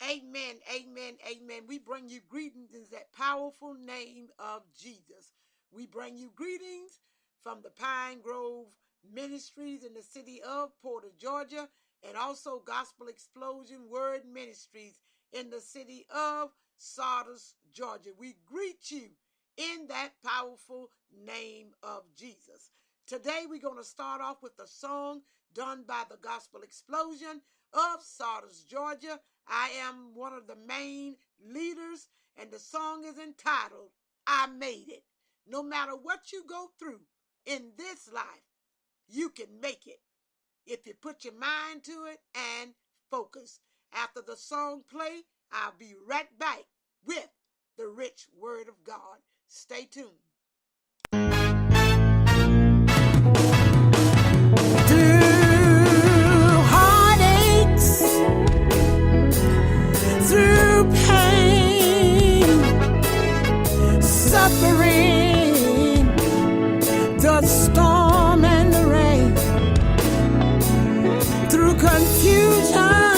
Amen, amen, amen. We bring you greetings in that powerful name of Jesus. We bring you greetings from the Pine Grove Ministries in the city of Porter, Georgia, and also Gospel Explosion Word Ministries in the city of Sardis, Georgia. We greet you in that powerful name of Jesus. Today we're going to start off with a song done by the Gospel Explosion of Sardis, Georgia. I am one of the main leaders, and the song is entitled, I Made It. No matter what you go through in this life, you can make it if you put your mind to it and focus. After the song play, I'll be right back with the rich word of God. Stay tuned. Through heartaches, through pain, suffering, the storm and the rain, through confusion,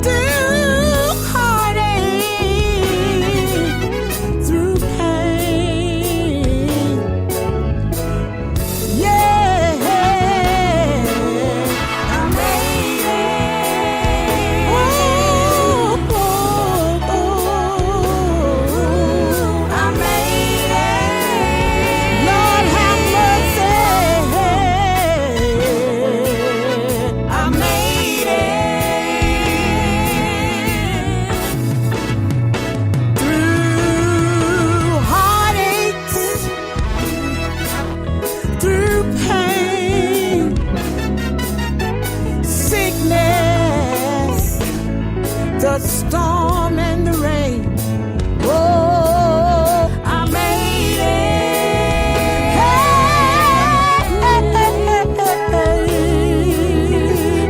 through heartache, through pain, yeah, I made it. Oh, oh, oh, I made it. Lord have mercy, I made it. Through heartaches, through pain, sickness, the storm and the rain. Oh, I made it. Hey,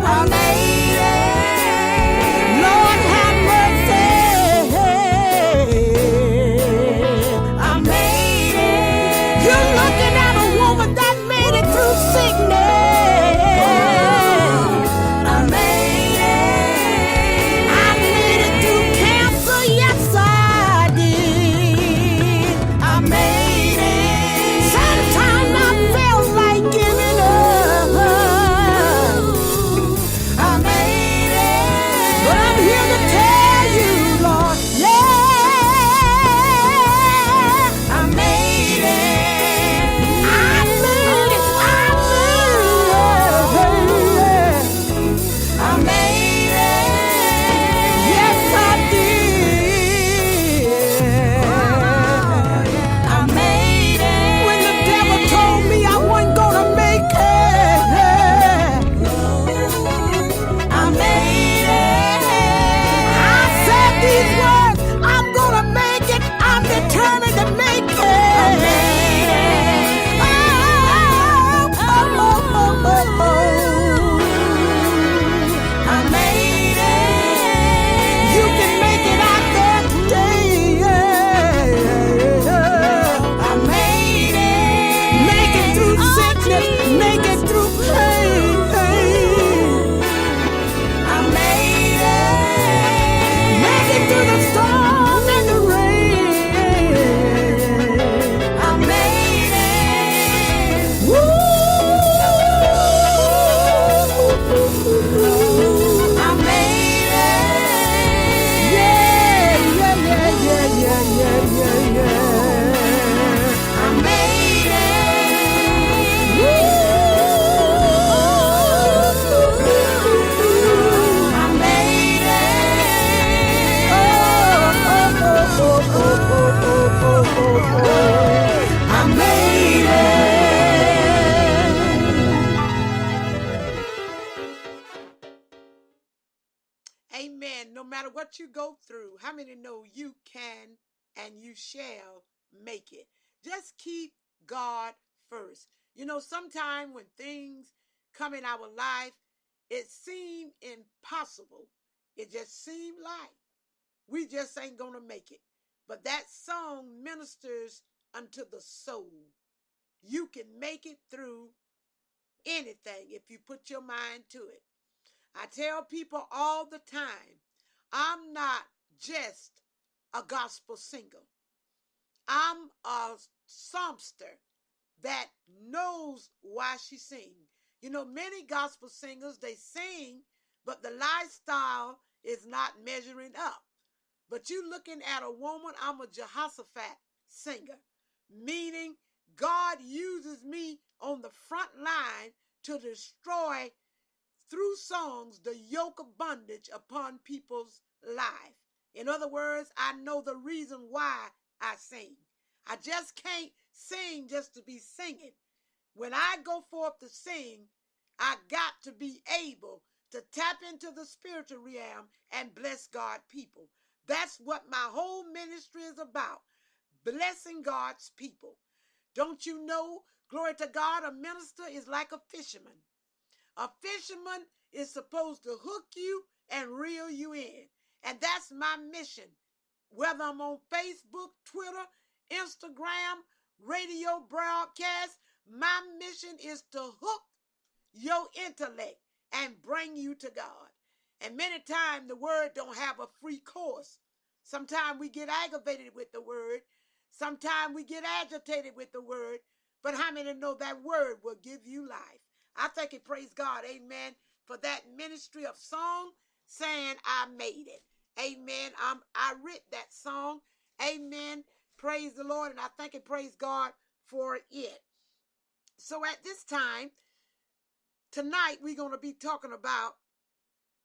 I made it. Lord have mercy. I made it. You're looking at a woman that made it through sickness. I made it. I made it through cancer. Yes, I did. I made it. Sometimes I felt like giving up. I made it. But I'm here to tell you, Lord, yeah, I made it. I made it. I made it. Yes, I did. I made it. When the devil told me I wasn't gonna make it, I made it. I said these words, I'm gonna make it. I'm determined to make it. I made it. Oh, oh, oh, oh, oh, oh. I made it. You can make it out there today. I made it. Make it through sickness. Make it through pain. I made it. Make it through the storm and the rain. I made it. Woo! I made it. Yeah, yeah, yeah, yeah, yeah, yeah, yeah, yeah. I made it. Woo! I made it. Oh, oh, oh, oh, oh, oh, oh, oh, oh. I made it. Amen. No matter what you go through, how many know you can and you shall make it? Just keep God first. You know, sometimes when things come in our life, it seems impossible. It just seems like we just ain't going to make it. But that song ministers unto the soul. You can make it through anything if you put your mind to it. I tell people all the time, I'm not just a gospel singer. I'm a songster that knows why she sings. You know, many gospel singers, they sing, but the lifestyle is not measuring up. But you looking at a woman, I'm a Jehoshaphat singer, meaning God uses me on the front line to destroy through songs the yoke of bondage upon people's life. In other words, I know the reason why I sing. I just can't sing just to be singing. When I go forth to sing, I got to be able to tap into the spiritual realm and bless God people. That's what my whole ministry is about, blessing God's people. Don't you know, glory to God, a minister is like a fisherman. A fisherman is supposed to hook you and reel you in. And that's my mission. Whether I'm on Facebook, Twitter, Instagram, radio broadcast, my mission is to hook your intellect and bring you to God. And many times the word don't have a free course. Sometimes we get aggravated with the word. Sometimes we get agitated with the word. But how many know that word will give you life? I thank and praise God, amen, for that ministry of song saying I made it. Amen. I wrote that song. Amen. Praise the Lord. And I thank and praise God for it. So at this time, tonight we're going to be talking about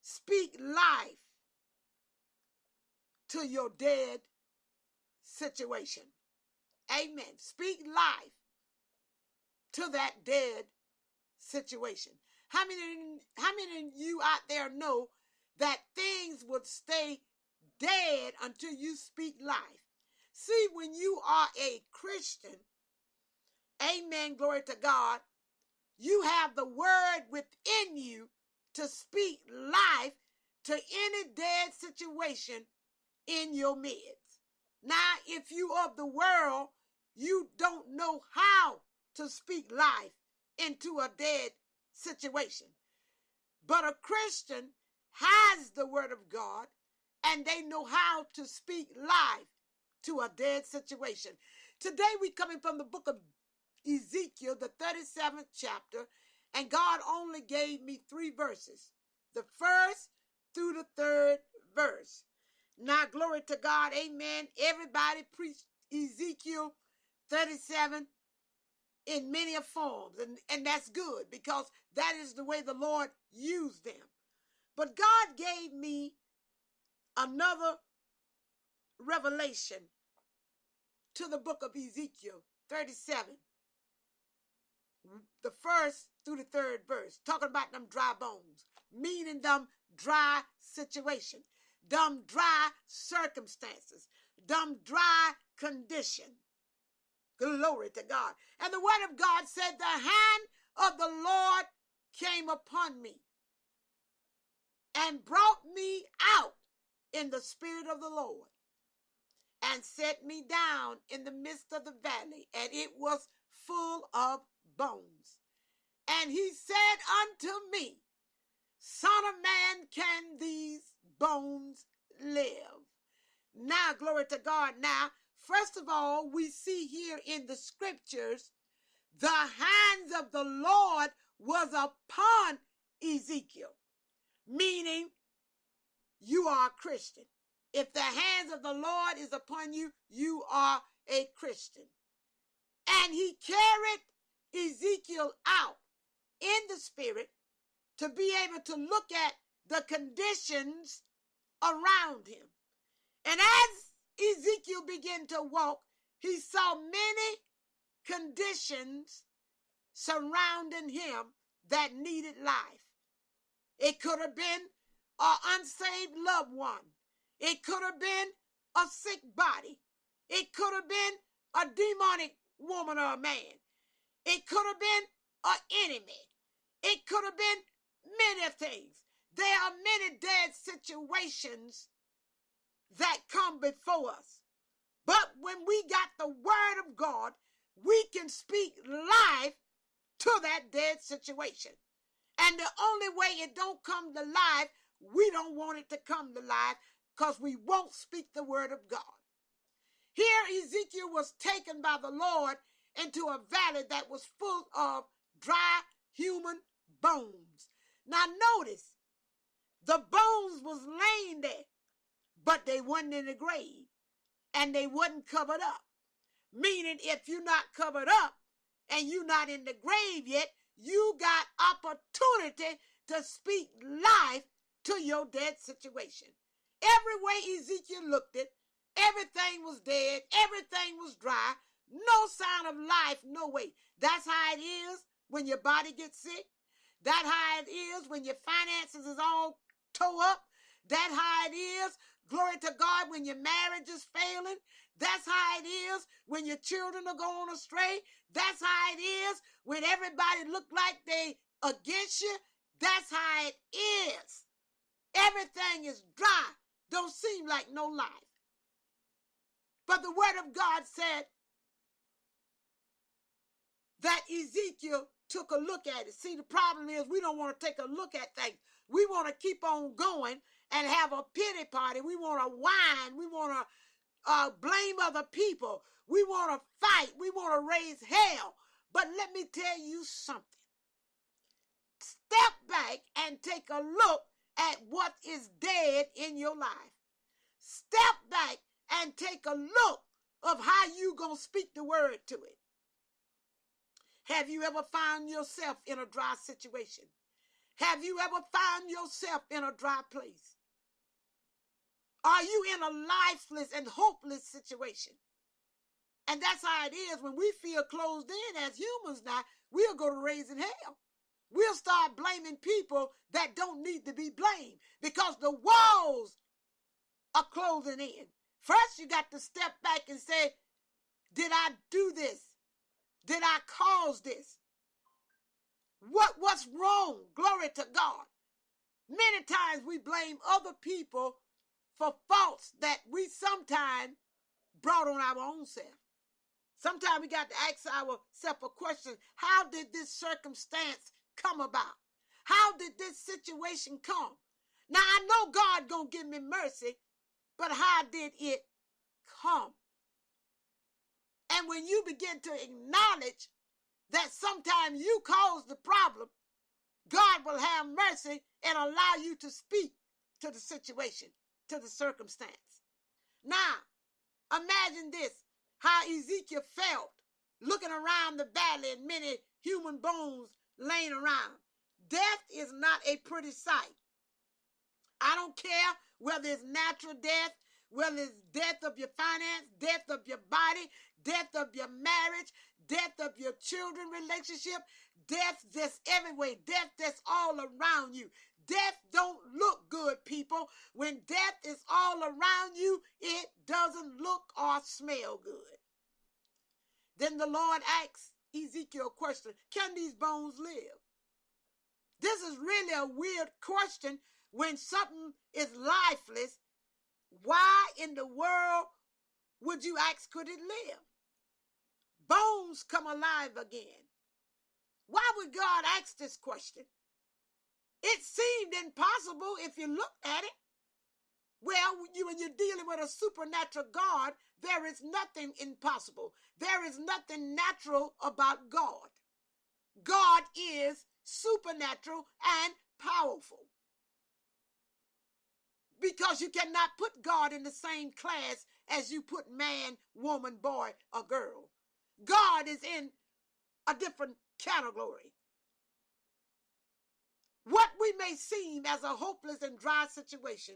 speak life to your dead situation. Amen. Speak life to that dead situation. How many of you out there know that things would stay dead until you speak life? See, when you are a Christian, amen, glory to God, you have the word within you to speak life to any dead situation in your midst. Now, if you of the world, you don't know how to speak life into a dead situation. But a Christian has the word of God and they know how to speak life to a dead situation. Today we're coming from the book of Ezekiel, the 37th chapter, and God only gave me 3 verses, the first through the 3rd verse. Now, glory to God, amen. Everybody preached Ezekiel 37 in many forms, and that's good because that is the way the Lord used them. But God gave me another revelation to the book of Ezekiel 37, the first through the 3rd verse, talking about them dry bones, meaning them dry situation, them dry circumstances, them dry condition. Glory to God. And the word of God said, the hand of the Lord came upon me and brought me out in the spirit of the Lord and set me down in the midst of the valley, and it was full of bones. And he said unto me, Son of man, can these bones live? Now, glory to God. Now, first of all, we see here in the scriptures, the hands of the Lord was upon Ezekiel, meaning you are a Christian. If the hands of the Lord is upon you, you are a Christian. And he carried Ezekiel out in the spirit to be able to look at the conditions around him. And as Ezekiel began to walk, he saw many conditions surrounding him that needed life. It could have been an unsaved loved one. It could have been a sick body. It could have been a demonic woman or a man. It could have been an enemy. It could have been many things. There are many dead situations that come before us. But when we got the word of God, we can speak life to that dead situation. And the only way it don't come to life, we don't want it to come to life. because we won't speak the word of God. Here Ezekiel was taken by the Lord into a valley that was full of dry human bones. Now notice, the bones was laying there, but they wasn't in the grave, and they wasn't covered up. Meaning, if you're not covered up and you're not in the grave yet, you got opportunity to speak life to your dead situation. Every way Ezekiel looked at, everything was dead, everything was dry, no sign of life, no way. That's how it is when your body gets sick. That's how it is when your finances is all tore up. That's how it is, glory to God, when your marriage is failing. That's how it is when your children are going astray. That's how it is when everybody look like they against you. That's how it is. Everything is dry. Don't seem like no life. But the word of God said that Ezekiel took a look at it. See, the problem is we don't want to take a look at things. We want to keep on going and have a pity party. We want to whine. We want to blame other people. We want to fight. We want to raise hell. But let me tell you something. Step back and take a look at what is dead in your life. Step back and take a look of how you going to speak the word to it. Have you ever found yourself in a dry situation? Have you ever found yourself in a dry place? Are you in a lifeless and hopeless situation? And that's how it is when we feel closed in as humans now. We'll go to raising hell. We'll start blaming people that don't need to be blamed because the walls are closing in. First, you got to step back and say, did I do this? Did I cause this? What's wrong? Glory to God. Many times we blame other people for faults that we sometimes brought on our own self. Sometimes we got to ask ourselves a question. How did this circumstance come about? How did this situation come? Now, I know God gonna give me mercy, but how did it come? And when you begin to acknowledge that sometimes you caused the problem, God will have mercy and allow you to speak to the situation, to the circumstance. Now, imagine this, how Ezekiel felt looking around the valley and many human bones laying around. Death is not a pretty sight. I don't care whether it's natural death, whether it's death of your finance, death of your body, death of your marriage, death of your children relationship, death that's everywhere, death that's all around you. Death don't look good, people. When death is all around you, it doesn't look or smell good. Then the Lord asks Ezekiel a question, can these bones live? This is really a weird question when something is lifeless. Why in the world would you ask, could it live? Bones come alive again. Why would God ask this question? It seemed impossible if you looked at it. Well, when you're dealing with a supernatural God, there is nothing impossible. There is nothing natural about God. God is supernatural and powerful. Because you cannot put God in the same class as you put man, woman, boy, or girl. God is in a different category. What we may seem as a hopeless and dry situation,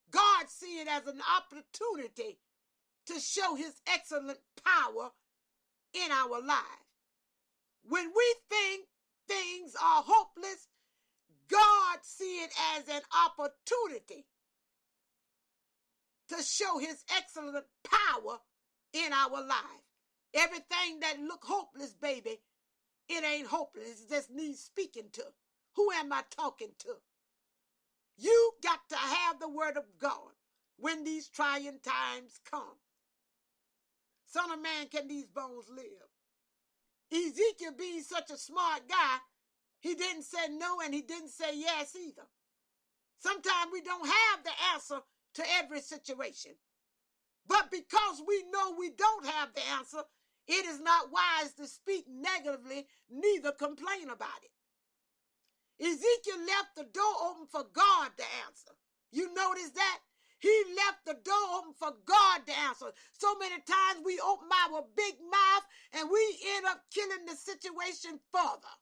God sees it as an opportunity to show his excellent power in our lives. When we think things are hopeless, God sees it as an opportunity to show his excellent power in our life. Everything that look hopeless, baby, it ain't hopeless. It just needs speaking to. Who am I talking to? You got to have the word of God when these trying times come. Son of man, can these bones live? Ezekiel, being such a smart guy, he didn't say no and he didn't say yes either. Sometimes we don't have the answer to every situation. But because we know we don't have the answer, it is not wise to speak negatively, neither complain about it. Ezekiel left the door open for God to answer. You notice that? He left the door open for God to answer. So many times we open our big mouth and we end up killing the situation further.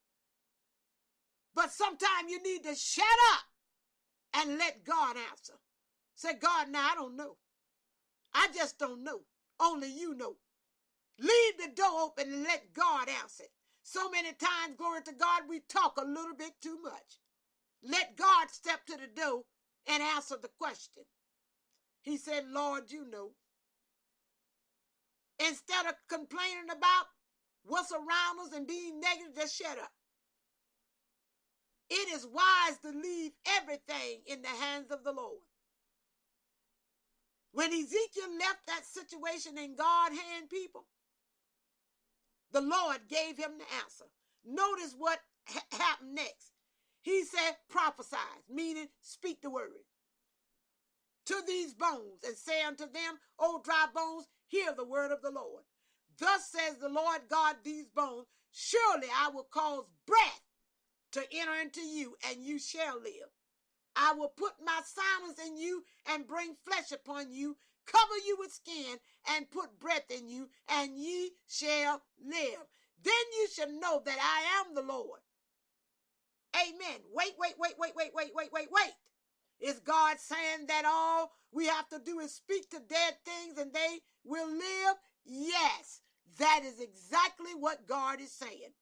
But sometimes you need to shut up and let God answer. Say, God, now I don't know. I just don't know. Only you know. Leave the door open and let God answer it. So many times, glory to God, we talk a little bit too much. Let God step to the door and answer the question. He said, Lord, you know. Instead of complaining about what's around us and being negative, just shut up. It is wise to leave everything in the hands of the Lord. When Ezekiel left that situation in God's hand, people, the Lord gave him the answer. Notice what happened next. He said, prophesy, meaning speak the word to these bones and say unto them, O dry bones, hear the word of the Lord. Thus says the Lord God, these bones, surely I will cause breath to enter into you, and you shall live. I will put my silence in you and bring flesh upon you, cover you with skin, and put breath in you, and ye shall live. Then you shall know that I am the Lord. Amen. Wait. Is God saying that all we have to do is speak to dead things and they will live? Yes, that is exactly what God is saying.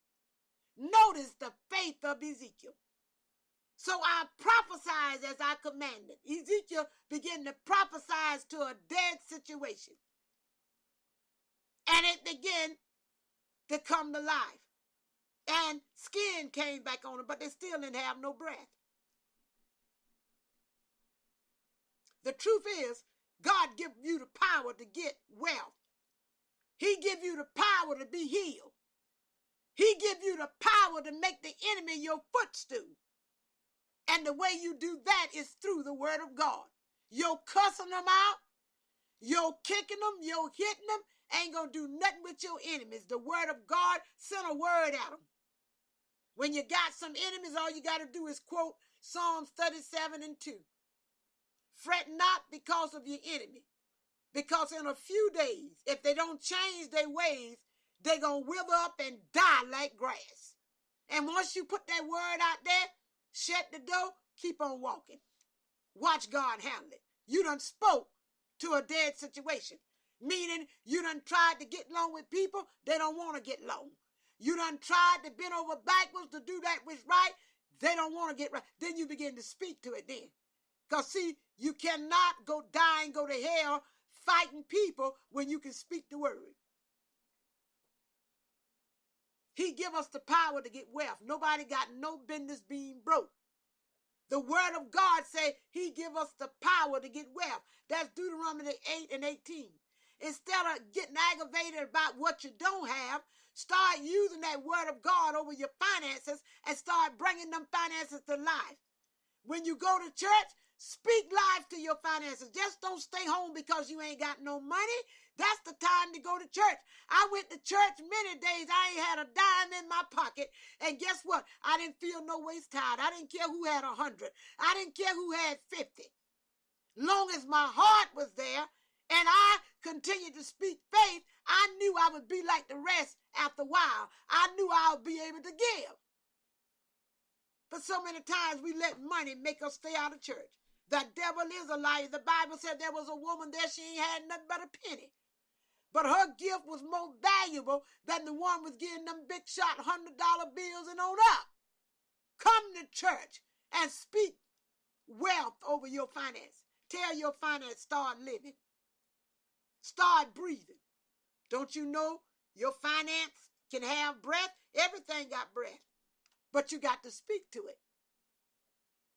Notice the faith of Ezekiel. So I prophesied as I commanded. Ezekiel began to prophesy to a dead situation. And it began to come to life. And skin came back on them, but they still didn't have no breath. The truth is, God gives you the power to get wealth. He gives you the power to be healed. He gives you the power to make the enemy your footstool. And the way you do that is through the word of God. You're cussing them out. You're kicking them. You're hitting them. Ain't going to do nothing with your enemies. The word of God sent a word at them. When you got some enemies, all you got to do is quote Psalms 37:2. Fret not because of your enemy. Because in a few days, if they don't change their ways, they're going to wither up and die like grass. And once you put that word out there, shut the door, keep on walking. Watch God handle it. You done spoke to a dead situation. Meaning you done tried to get along with people, they don't want to get along. You done tried to bend over backwards to do that which right, they don't want to get right. Then you begin to speak to it then. Because see, you cannot go die and go to hell fighting people when you can speak the word. He give us the power to get wealth. Nobody got no business being broke. The word of God say he give us the power to get wealth. That's Deuteronomy 8:18. Instead of getting aggravated about what you don't have, start using that word of God over your finances and start bringing them finances to life. When you go to church, speak life to your finances. Just don't stay home because you ain't got no money. That's the time to go to church. I went to church many days. I ain't had a dime in my pocket. And guess what? I didn't feel no waist tired. I didn't care who had 100. I didn't care who had 50. Long as my heart was there and I continued to speak faith, I knew I would be like the rest after a while. I knew I would be able to give. But so many times we let money make us stay out of church. The devil is a liar. The Bible said there was a woman there, she ain't had nothing but a penny. But her gift was more valuable than the one was getting them big shot $100 bills and on up. Come to church and speak wealth over your finance. Tell your finance, start living. Start breathing. Don't you know your finance can have breath? Everything got breath. But you got to speak to it.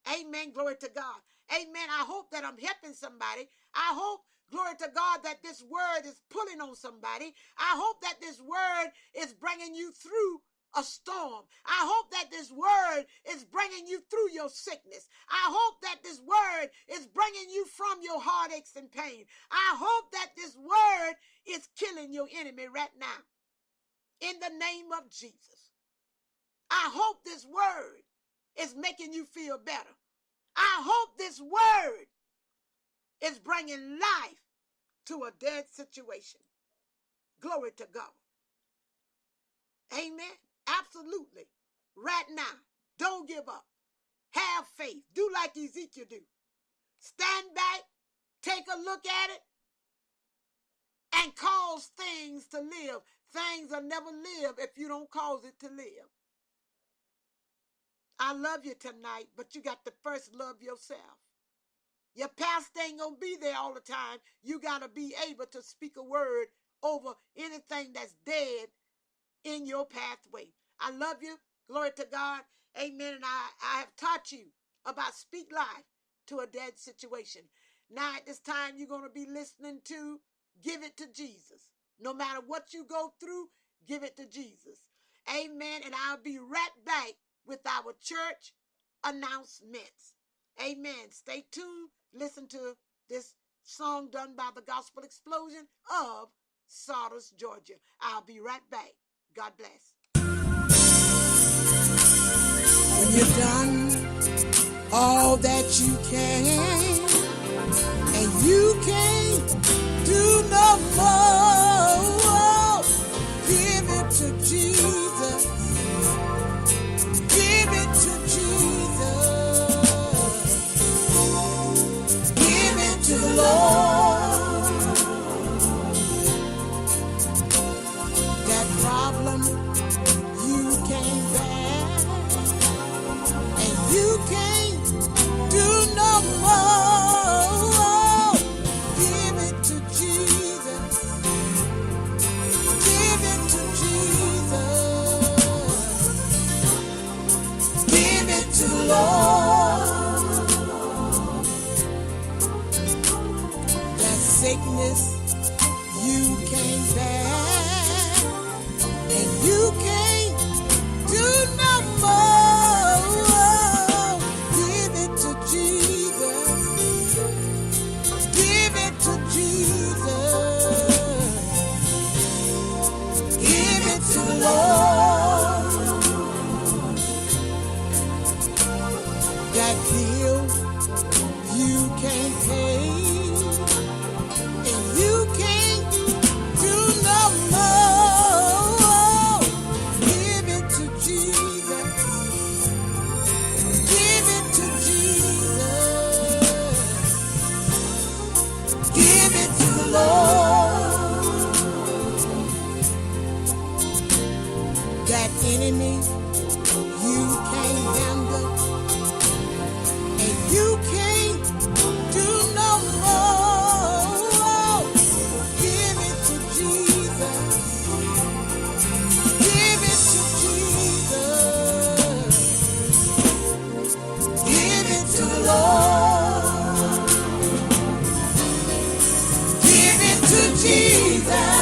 Amen. Glory to God. Amen. I hope that I'm helping somebody. I hope, glory to God, that this word is pulling on somebody. I hope that this word is bringing you through a storm. I hope that this word is bringing you through your sickness. I hope that this word is bringing bringing you from your heartaches and pain. I hope that this word is killing your enemy right now. In the name of Jesus. I hope this word is making you feel better. I hope this word is bringing life to a dead situation. Glory to God. Amen. Absolutely. Right now. Don't give up. Have faith. Do like Ezekiel do. Stand back. Take a look at it. And cause things to live. Things will never live if you don't cause it to live. I love you tonight, but you got to first love yourself. Your pastor ain't going to be there all the time. You got to be able to speak a word over anything that's dead in your pathway. I love you. Glory to God. Amen. And I have taught you about speak life to a dead situation. Now at this time, you're going to be listening to Give It to Jesus. No matter what you go through, give it to Jesus. Amen. And I'll be right back with our church announcements. Amen. Stay tuned. Listen to this song done by the Gospel Explosion of Sardis, Georgia. I'll be right back. God bless. When you've done all that you can, and you can't do no more, give it to Jesus. Give it to Jesus. Give it to the Lord. That problem you can't bear, and you can't do no more. Give it to Jesus. Give it to Jesus. Give it to the Lord. That sickness you can't bear, and you can't do no more. Give it to Jesus. Give it to Jesus. Give it to the Lord. That bill you can't pay, and you can't do no more. Give it to Jesus. Give it to Jesus. Give it to the Lord. That enemy you can't handle, and you can't do no more. Give it to Jesus. Give it to Jesus. Give it to the Lord. Give it to Jesus.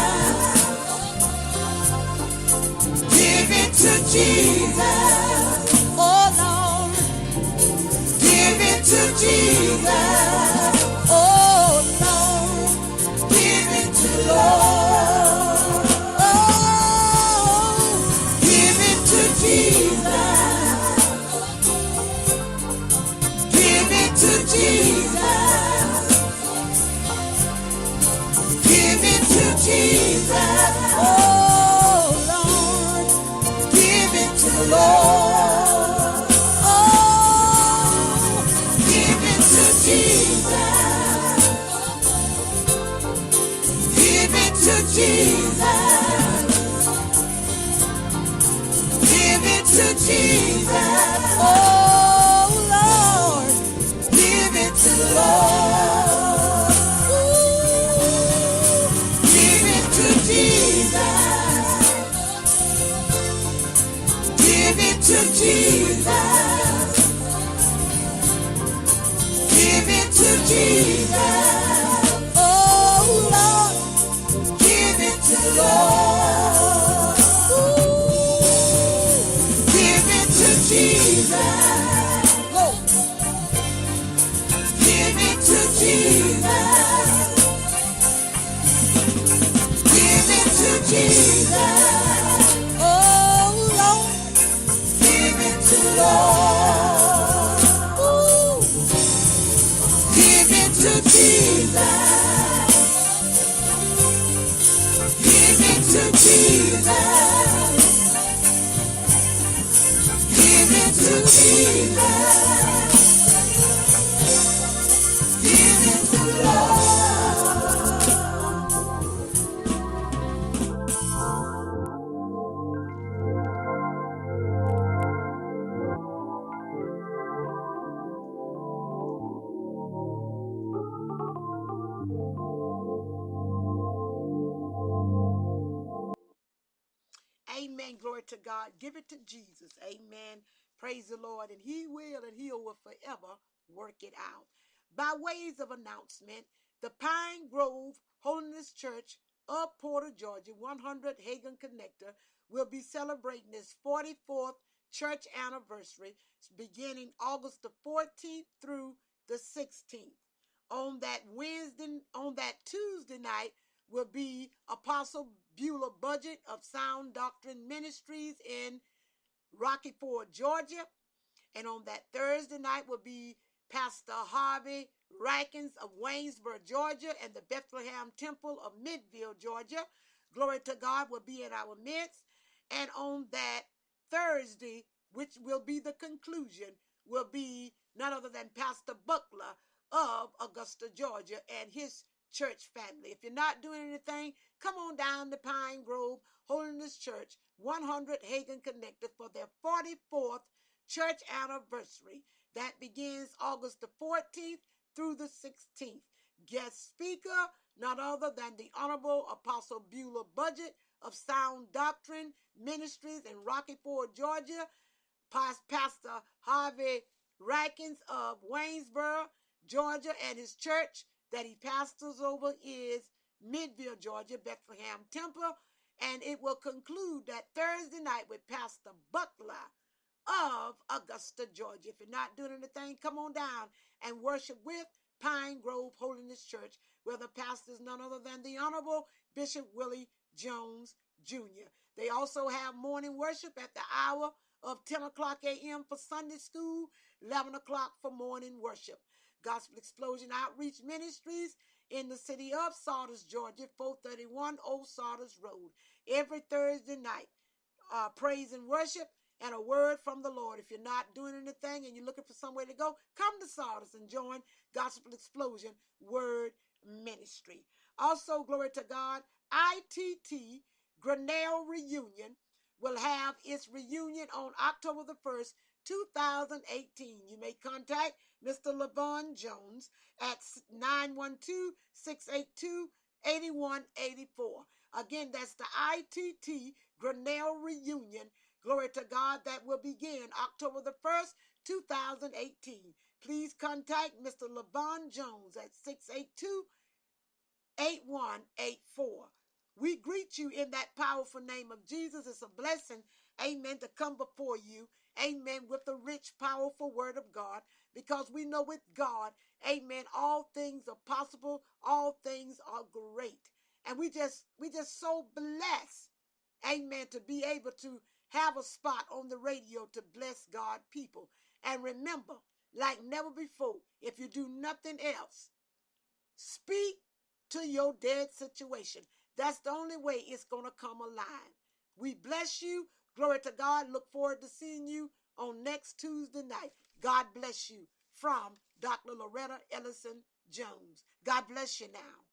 Give it to Jesus. Oh Lord. Give it to Jesus. Oh Lord. Give it to the Lord. Oh, give it to Jesus. Give it to Jesus. Give it to Jesus. Oh Lord. Give it to the Lord. Oh, give it to Jesus. Give it to Jesus. Give it to Jesus. Oh Lord. Give it to the Lord. Ooh, give it to Jesus. Give it to Jesus. Give it to Jesus. Oh Lord, give it to the Lord. Ooh, give it to Jesus. Oh, give it to Lord. Ooh. Give it to Jesus. Give it to Jesus. Give it to Jesus. Give it to Lord. Amen. Glory to God. Give it to Jesus. Amen. Praise the Lord. And he will forever work it out. By ways of announcement, the Pine Grove Holiness Church of Porter, Georgia, 100 Hagen Connector, will be celebrating its 44th church anniversary beginning August the 14th through the 16th. On that Tuesday night will be Apostle Beulah Budget of Sound Doctrine Ministries in Rocky Ford, Georgia. And on that Thursday night will be Pastor Harvey Rackins of Waynesboro, Georgia, and the Bethlehem Temple of Midville, Georgia. Glory to God will be in our midst. And on that Thursday, which will be the conclusion, will be none other than Pastor Buckler of Augusta, Georgia, and his church family. If you're not doing anything, come on down to Pine Grove Holiness Church, 100 Hagen Connected, for their 44th church anniversary that begins August the 14th through the 16th. Guest speaker, none other than the Honorable Apostle Beulah Budget of Sound Doctrine Ministries in Rocky Ford, Georgia. Pastor Harvey Rackins of Waynesboro, Georgia, and his church that he pastors over is Midville, Georgia, Bethlehem Temple. And it will conclude that Thursday night with Pastor Buckler of Augusta, Georgia. If you're not doing anything, come on down and worship with Pine Grove Holiness Church, where the pastor is none other than the Honorable Bishop Willie Jones Jr. They also have morning worship at the hour of 10 o'clock a.m. for Sunday school, 11 o'clock for morning worship. Gospel Explosion Outreach Ministries in the city of Sardis, Georgia, 431 Old Sardis Road. Every Thursday night, praise and worship and a word from the Lord. If you're not doing anything and you're looking for somewhere to go, come to Sardis and join Gospel Explosion Word Ministry. Also, glory to God, ITT Grinnell Reunion will have its reunion on October the 1st, 2018. You may contact Mr. LaVon Jones at 912-682-8184. Again, that's the ITT Grinnell Reunion. Glory to God, that will begin October the 1st, 2018. Please contact Mr. LaVon Jones at 682-8184. We greet you in that powerful name of Jesus. It's a blessing, amen, to come before you, amen, with the rich, powerful word of God, because we know with God, amen, all things are possible, all things are great. And we just so blessed, amen, to be able to have a spot on the radio to bless God people. And remember, like never before, if you do nothing else, speak to your dead situation. That's the only way it's going to come alive. We bless you. Glory to God. Look forward to seeing you on next Tuesday night. God bless you from Dr. Loretta Ellison Jones. God bless you now.